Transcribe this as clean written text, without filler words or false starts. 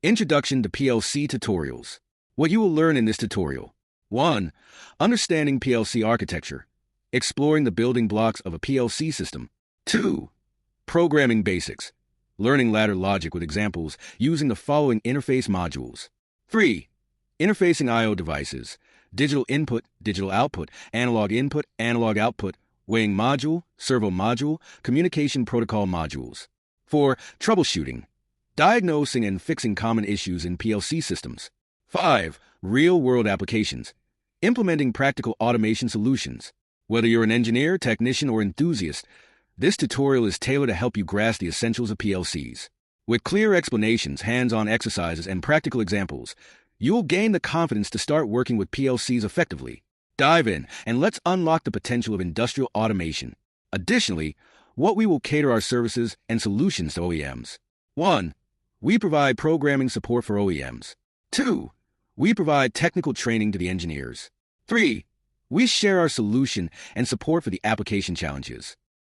Introduction to PLC Tutorials. What you will learn in this tutorial. 1. Understanding PLC architecture. Exploring the building blocks of a PLC system. 2. Programming basics. Learning ladder logic with examples using the following interface modules. 3. Interfacing I/O devices. Digital input, digital output, analog input, analog output, weighing module, servo module, communication protocol modules. 4. Troubleshooting. Diagnosing and fixing common issues in PLC systems. 5. Real-world applications. Implementing practical automation solutions. Whether you're an engineer, technician, or enthusiast, this tutorial is tailored to help you grasp the essentials of PLCs. With clear explanations, hands-on exercises, and practical examples, you'll gain the confidence to start working with PLCs effectively. Dive in, and let's unlock the potential of industrial automation. Additionally, we will cater our services and solutions to OEMs. 1. We provide programming support for OEMs. 2. We provide technical training to the engineers. 3. We share our solution and support for the application challenges.